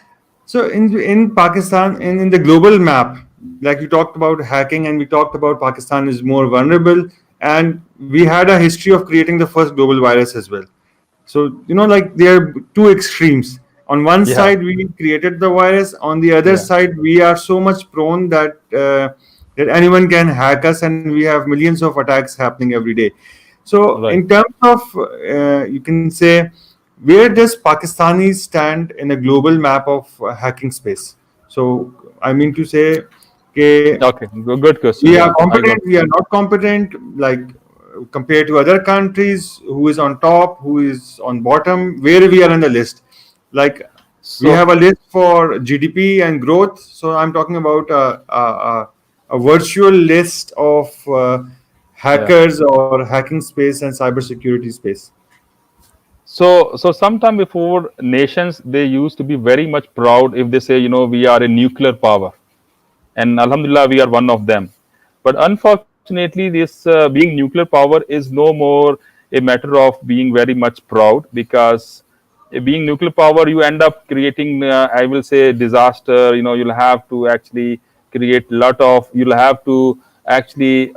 So in Pakistan, in the global map, like you talked about hacking, and we talked about Pakistan is more vulnerable, and we had a history of creating the first global virus as well. So like there are two extremes. On one Yeah, side, we created the virus. On the other yeah, side, we are so much prone that anyone can hack us, and we have millions of attacks happening every day. So, right. in terms of, you can say, where does Pakistani stand in a global map of hacking space? So, I mean to say, okay, Okay, good we question. are Yeah, I competent, got. we are not competent, like compared to other countries, who is on top, who is on bottom, where we are on the list. Like we So, have a list for GDP and growth. So I'm talking about a virtual list of yeah. hackers or hacking space and cybersecurity space. So sometime before, nations, they used to be very much proud if they say, we are a nuclear power, and Alhamdulillah, we are one of them. But unfortunately, this being nuclear power is no more a matter of being very much proud, because being nuclear power, you end up creating, I will say, disaster. You'll have to actually create lot of, you'll have to actually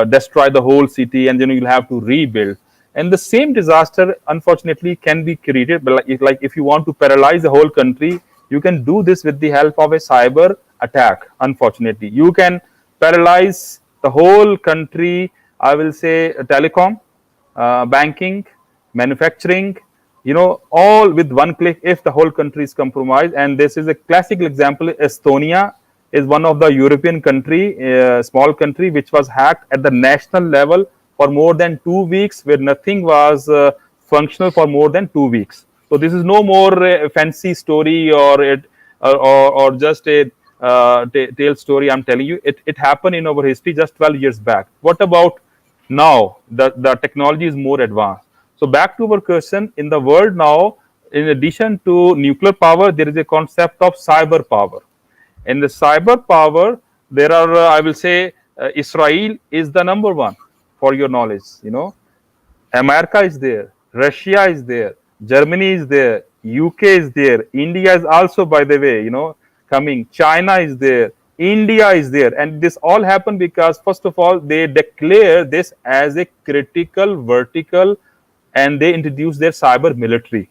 destroy the whole city, and then you'll have to rebuild. And the same disaster, unfortunately, can be created. But like if you want to paralyze the whole country, you can do this with the help of a cyber attack. Unfortunately, you can paralyze the whole country. I will say telecom, banking, manufacturing, all with one click if the whole country is compromised. And this is a classical example. Estonia is one of the European country, small country, which was hacked at the national level for more than 2 weeks, where nothing was functional for more than 2 weeks. So this is no more a fancy story, or just a tale story. I'm telling you, it happened in our history just 12 years back. What about now? The technology is more advanced. So back to our question, in the world now, in addition to nuclear power, there is a concept of cyber power. In the cyber power, there are, I will say, Israel is the number one, for your knowledge. America is there, Russia is there, Germany is there, UK is there, India is also, by the way, coming. China is there, India is there, and this all happened because first of all they declare this as a critical vertical, and they introduce their cyber military.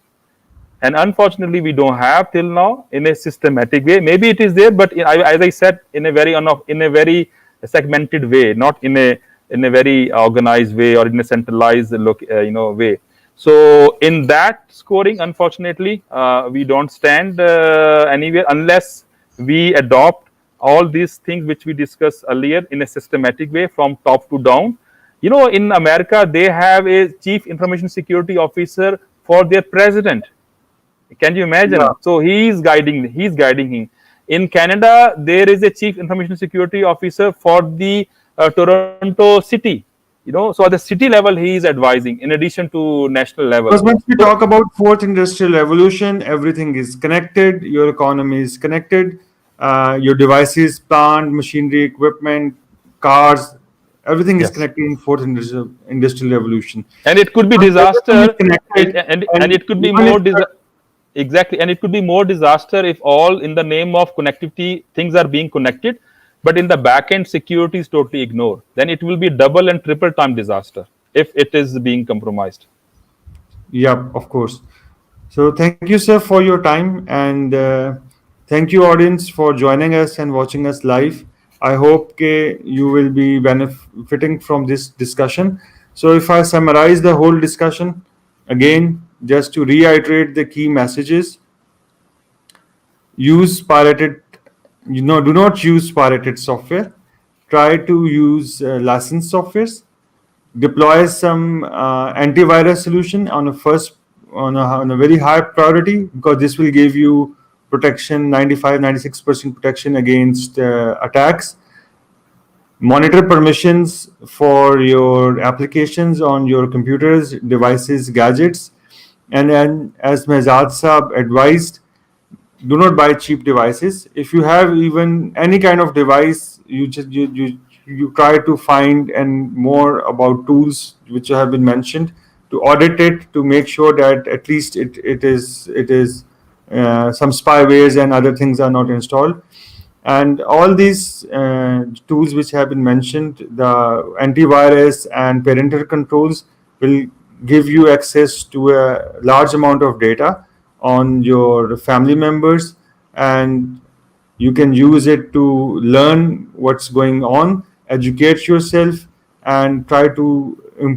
And unfortunately, we don't have till now in a systematic way. Maybe it is there, but as I said, in a very segmented way, not in a very organized way or in a centralized way. So in that scoring, unfortunately, we don't stand anywhere unless we adopt all these things which we discussed earlier in a systematic way from top to down. In America, they have a chief information security officer for their president. Can you imagine? Yeah. So he's guiding him. In Canada, there is a chief information security officer for the Toronto city. So at the city level, he is advising in addition to national level. Because once we So talk about fourth industrial revolution, everything is connected. Your economy is connected. Your devices, plant, machinery, equipment, cars, everything is yes, connected in fourth industrial revolution. and it could be Once everything is disaster. It, connected, and and it could be even if more exactly, and it could be more disaster if all in the name of connectivity things are being connected, but in the back end security is totally ignored. Then it will be double and triple time disaster if it is being compromised. yeah, of course. So thank you, sir, for your time, and Thank you, audience, for joining us and watching us live. I hope you will be benefiting from this discussion. So, if I summarize the whole discussion again, just to reiterate the key messages: use pirated, do not use pirated software. Try to use licensed softwares. Deploy some antivirus solution on a very high priority, because this will give you protection, 95-96% protection against attacks. Monitor permissions for your applications on your computers, devices, gadgets. And then, as Mehzad Saab advised, do not buy cheap devices. If you have even any kind of device, you try to find and more about tools which have been mentioned, to audit it, to make sure that at least it is some spywares and other things are not installed. And all these tools which have been mentioned, the antivirus and parental controls, will give you access to a large amount of data on your family members, and you can use it to learn what's going on, educate yourself, and try to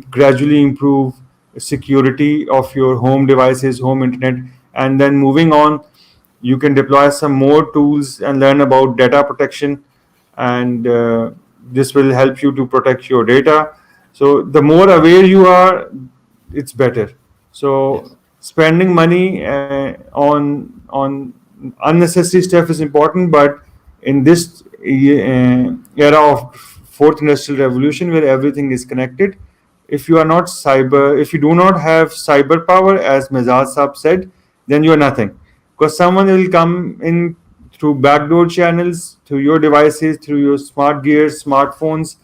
gradually improve security of your home devices, home internet. And then moving on, you can deploy some more tools and learn about data protection, and this will help you to protect your data. So the more aware you are, it's better. So Yes. spending money on unnecessary stuff is important, but in this era of fourth industrial revolution, where everything is connected, if you do not have cyber power, as Mehzad Saab said, then you are nothing. Because someone will come in through backdoor channels, through your devices, through your smart gears, smartphones.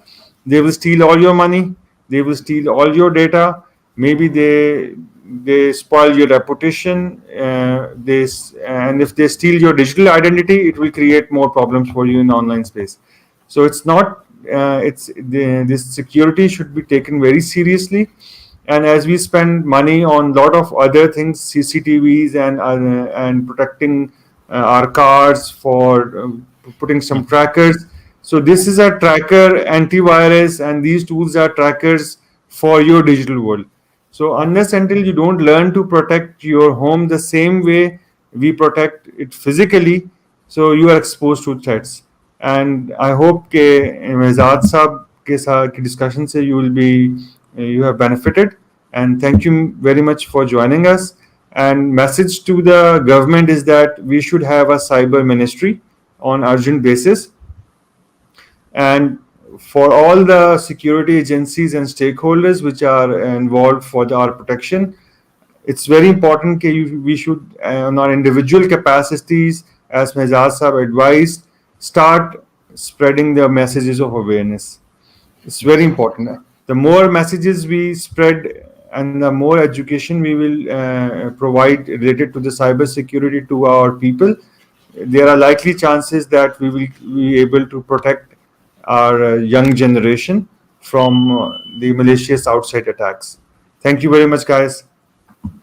They will steal all your money. They will steal all your data. Maybe they spoil your reputation. And if they steal your digital identity, it will create more problems for you in online space. So it's not. This security should be taken very seriously. And as we spend money on a lot of other things, CCTVs and protecting our cars, for putting some trackers. So this is a tracker, antivirus, and these tools are trackers for your digital world. So unless until you don't learn to protect your home the same way we protect it physically, so you are exposed to threats. And I hope के मेजाद साहब के साथ की discussion से you have benefited, and thank you very much for joining us. And message to the government is that we should have a cyber ministry on urgent basis, and for all the security agencies and stakeholders which are involved for our protection, it's very important that we should, on our individual capacities, as Mehzad Sahab advised, start spreading the messages of awareness. It's very Yes. important. The more messages we spread and the more education we will provide related to the cyber security to our people, there are likely chances that we will be able to protect our young generation from the malicious outside attacks. Thank you very much, guys.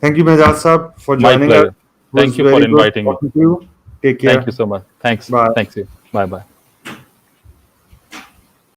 Thank you, Mehzad Saab, for My joining us. pleasure. It was Thank you for very good inviting me. talking to you. Take Thank you care. so much. Thanks. Bye. Thanks you. Bye bye.